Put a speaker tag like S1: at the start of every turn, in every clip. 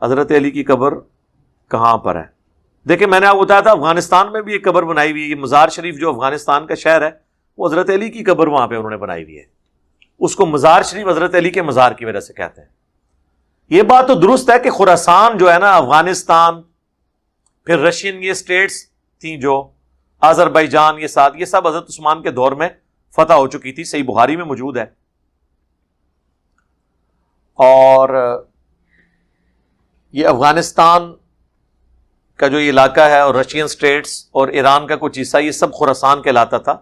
S1: حضرت علی کی قبر کہاں پر ہے؟ دیکھیں میں نے آپ کو بتایا تھا افغانستان میں بھی ایک قبر بنائی ہوئی ہے. یہ مزار شریف جو افغانستان کا شہر ہے وہ حضرت علی کی قبر وہاں پہ انہوں نے بنائی ہوئی ہے. اس کو مزار شریف حضرت علی کے مزار کی وجہ سے کہتے ہیں. یہ بات تو درست ہے کہ خراسان جو ہے نا، افغانستان، پھر رشین یہ اسٹیٹس تھیں جو آذربائیجان، یہ سب حضرت عثمان کے دور میں فتح ہو چکی تھی. صحیح بخاری میں موجود ہے. اور یہ افغانستان کا جو یہ علاقہ ہے اور رشین اسٹیٹس اور ایران کا کچھ حصہ، یہ سب خراسان کہلاتا تھا.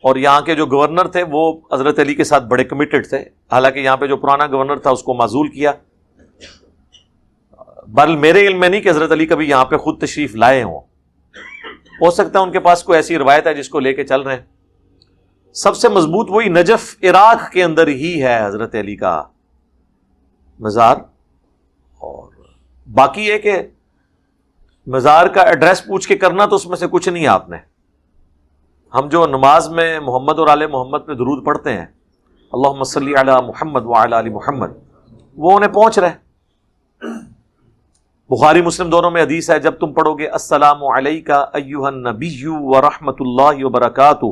S1: اور یہاں کے جو گورنر تھے وہ حضرت علی کے ساتھ بڑے کمیٹڈ تھے. حالانکہ یہاں پہ جو پرانا گورنر تھا اس کو معزول کیا. بل میرے علم میں نہیں کہ حضرت علی کبھی یہاں پہ خود تشریف لائے ہوں. ہو سکتا ہے ان کے پاس کوئی ایسی روایت ہے جس کو لے کے چل رہے ہیں. سب سے مضبوط وہی نجف عراق کے اندر ہی ہے حضرت علی کا مزار. اور باقی یہ کہ مزار کا ایڈریس پوچھ کے کرنا تو اس میں سے کچھ نہیں. آپ نے ہم جو نماز میں محمد اور آل محمد پہ درود پڑھتے ہیں، اللہم صلی علی محمد وعلی آل محمد، وہ انہیں پہنچ رہے. بخاری مسلم دونوں میں حدیث ہے، جب تم پڑھو گے السلام علیکہ ایہا النبی ورحمۃ اللہ وبرکاتہ،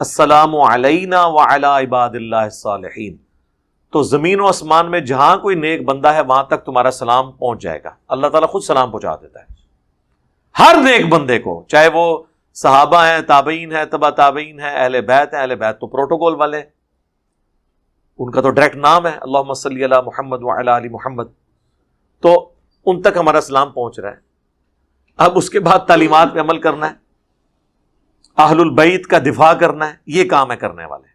S1: السلام علینا وعلی عباد اللہ الصالحین، تو زمین و آسمان میں جہاں کوئی نیک بندہ ہے وہاں تک تمہارا سلام پہنچ جائے گا. اللہ تعالیٰ خود سلام پہنچا دیتا ہے ہر نیک بندے کو، چاہے وہ صحابہ ہیں، تابعین ہیں، تبع تابعین ہیں، اہل بیت ہیں. اہل بیت تو پروٹوکول والے ہیں، ان کا تو ڈائریکٹ نام ہے اللہم صلی علی محمد وعلی آل محمد، تو ان تک ہمارا سلام پہنچ رہا ہے. اب اس کے بعد تعلیمات پہ عمل کرنا ہے، اہل البیت کا دفاع کرنا ہے، یہ کام ہے کرنے والے.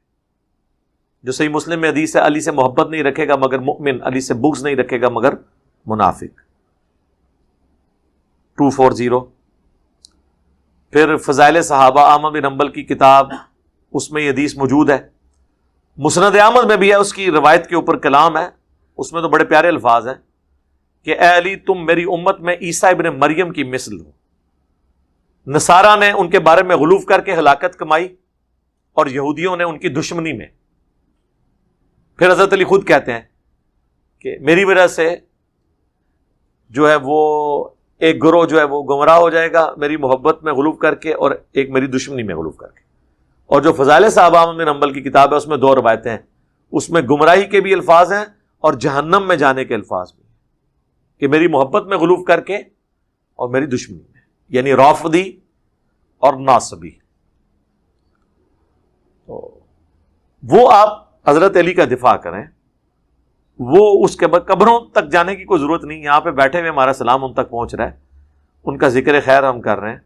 S1: جو صحیح مسلم میں حدیث ہے، علی سے محبت نہیں رکھے گا مگر مؤمن، علی سے بغض نہیں رکھے گا مگر منافق. 240. پھر فضائل صحابہ احمد بن حنبل کی کتاب، اس میں یہ حدیث موجود ہے. مسند احمد میں بھی ہے، اس کی روایت کے اوپر کلام ہے. اس میں تو بڑے پیارے الفاظ ہیں کہ اے علی تم میری امت میں عیسیٰ ابن مریم کی مثل ہو. نصارہ نے ان کے بارے میں غلوف کر کے ہلاکت کمائی اور یہودیوں نے ان کی دشمنی میں. پھر حضرت علی خود کہتے ہیں کہ میری وجہ سے جو ہے وہ ایک گروہ جو ہے وہ گمراہ ہو جائے گا میری محبت میں غلوف کر کے، اور ایک میری دشمنی میں غلوف کر کے. اور جو فضائل صحابہ احمد بن حنبل کی کتاب ہے اس میں 2 روایتیں ہیں، اس میں گمراہی کے بھی الفاظ ہیں اور جہنم میں جانے کے الفاظ بھی ہیں، کہ میری محبت میں غلوف کر کے اور میری دشمنی میں، یعنی رافضی اور ناصبی. تو وہ آپ حضرت علی کا دفاع کریں، وہ اس کے بعد قبروں تک جانے کی کوئی ضرورت نہیں. یہاں پہ بیٹھے ہوئے ہمارا سلام ان تک پہنچ رہا ہے، ان کا ذکر خیر ہم کر رہے ہیں.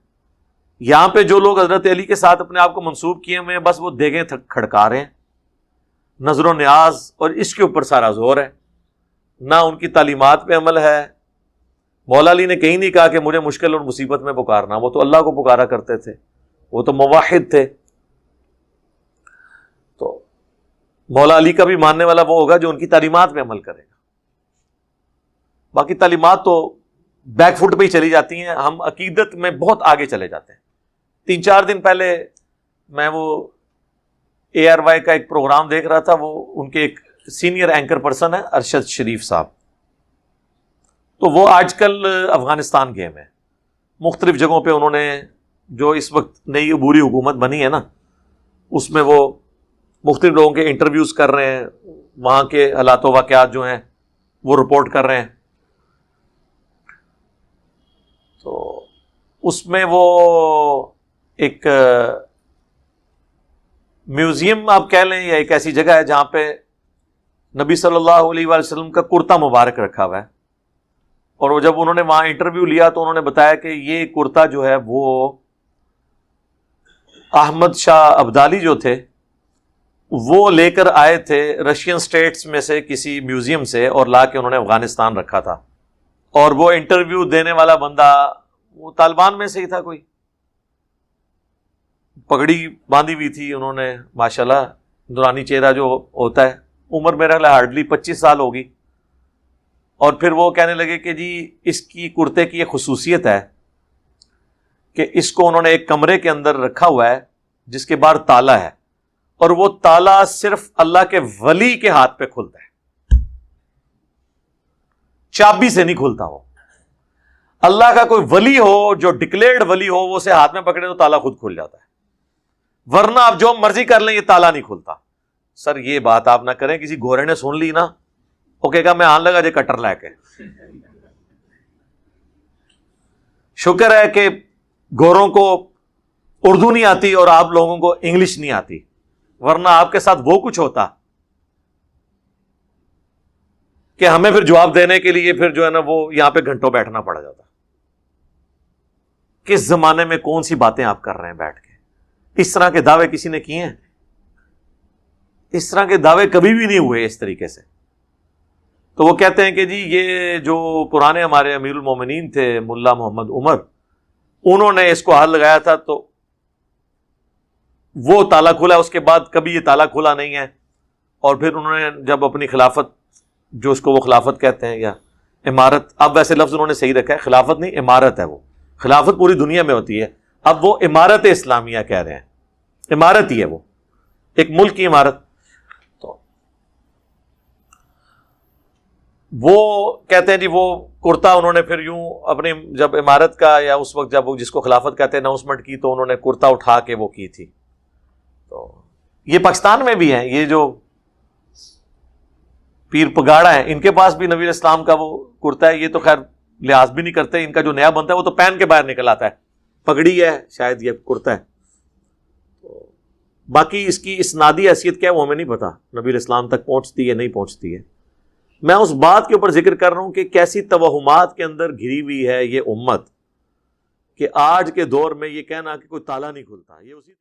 S1: یہاں پہ جو لوگ حضرت علی کے ساتھ اپنے آپ کو منسوب کیے ہوئے ہیں، بس وہ دیگیں کھڑکا رہے ہیں. نظر و نیاز اور اس کے اوپر سارا زور ہے، نہ ان کی تعلیمات پہ عمل ہے. مولا علی نے کہیں نہیں کہا کہ مجھے مشکل اور مصیبت میں پکارنا، وہ تو اللہ کو پکارا کرتے تھے، وہ تو موحد تھے. تو مولا علی کا بھی ماننے والا وہ ہوگا جو ان کی تعلیمات پہ عمل کرے گا. باقی تعلیمات تو بیک فٹ پہ ہی چلی جاتی ہیں، ہم عقیدت میں بہت آگے چلے جاتے ہیں. 3-4 دن پہلے میں وہ ARY کا ایک پروگرام دیکھ رہا تھا، وہ ان کے ایک سینئر اینکر پرسن ہے ارشد شریف صاحب. تو وہ آج کل افغانستان گئے ہیں، مختلف جگہوں پہ انہوں نے، جو اس وقت نئی عبوری حکومت بنی ہے نا، اس میں وہ مختلف لوگوں کے انٹرویوز کر رہے ہیں، وہاں کے حالات و واقعات جو ہیں وہ رپورٹ کر رہے ہیں. تو اس میں وہ ایک میوزیم آپ کہہ لیں یا ایک ایسی جگہ ہے جہاں پہ نبی صلی اللہ علیہ وآلہ وسلم کا کرتا مبارک رکھا ہوا ہے. اور وہ جب انہوں نے وہاں انٹرویو لیا تو انہوں نے بتایا کہ یہ کرتا جو ہے وہ احمد شاہ ابدالی جو تھے وہ لے کر آئے تھے رشین سٹیٹس میں سے کسی میوزیم سے، اور لا کے انہوں نے افغانستان رکھا تھا. اور وہ انٹرویو دینے والا بندہ وہ طالبان میں سے ہی تھا، کوئی پگڑی باندھی ہوئی تھی انہوں نے، ماشاءاللہ نورانی چہرہ جو ہوتا ہے. عمر میرا خیال ہارڈلی 25 سال ہوگی. اور پھر وہ کہنے لگے کہ جی اس کی کرتے کی یہ خصوصیت ہے کہ اس کو انہوں نے ایک کمرے کے اندر رکھا ہوا ہے جس کے باہر تالا ہے، اور وہ تالا صرف اللہ کے ولی کے ہاتھ پہ کھلتا ہے. چابی سے نہیں کھلتا وہ. اللہ کا کوئی ولی ہو جو ڈکلیئرڈ ولی ہو، وہ اسے ہاتھ میں پکڑے تو تالا خود کھل جاتا ہے، ورنہ آپ جو مرضی کر لیں یہ تالا نہیں کھلتا. سر یہ بات آپ نہ کریں، کسی گورے نے سن لی نا وہ کہے گا میں آن لگا جے کٹر لے کے. شکر ہے کہ گوروں کو اردو نہیں آتی اور آپ لوگوں کو انگلش نہیں آتی، ورنہ آپ کے ساتھ وہ کچھ ہوتا کہ ہمیں پھر جواب دینے کے لیے پھر جو ہے نا وہ یہاں پہ گھنٹوں بیٹھنا پڑ جاتا. کس زمانے میں کون سی باتیں آپ کر رہے ہیں بیٹھ کے؟ اس طرح کے دعوے کسی نے کیے ہیں؟ اس طرح کے دعوے کبھی بھی نہیں ہوئے اس طریقے سے. تو وہ کہتے ہیں کہ جی یہ جو پرانے ہمارے امیر المومنین تھے ملا محمد عمر، انہوں نے اس کو ہاتھ لگایا تھا تو وہ تالا کھلا، اس کے بعد کبھی یہ تالا کھلا نہیں ہے. اور پھر انہوں نے جب اپنی خلافت، جو اس کو وہ خلافت کہتے ہیں یا امارت، اب ویسے لفظ انہوں نے صحیح رکھا ہے، خلافت نہیں امارت ہے، وہ خلافت پوری دنیا میں ہوتی ہے، اب وہ امارت اسلامیہ کہہ رہے ہیں، امارت ہی ہے وہ، ایک ملک کی عمارت. تو وہ کہتے ہیں جی وہ کرتا انہوں نے پھر یوں اپنی جب عمارت کا یا اس وقت جب وہ جس کو خلافت کہتے ہیں اناؤنسمنٹ کی تو انہوں نے کرتا اٹھا کے وہ کی تھی. تو یہ پاکستان میں بھی ہیں، یہ جو پیر پگاڑا ہے ان کے پاس بھی نبی اسلام کا وہ کرتا ہے. یہ تو خیر لحاظ بھی نہیں کرتے، ان کا جو نیا بنتا ہے وہ تو پہن کے باہر نکل آتا ہے، پگڑی ہے شاید یہ کرتا ہے. باقی اس کی اسنادی حیثیت کیا ہے وہ ہمیں نہیں پتا، نبی اسلام تک پہنچتی ہے نہیں پہنچتی ہے. میں اس بات کے اوپر ذکر کر رہا ہوں کہ کیسی توہمات کے اندر گھری ہوئی ہے یہ امت، کہ آج کے دور میں یہ کہنا کہ کوئی تالا نہیں کھلتا، یہ اسی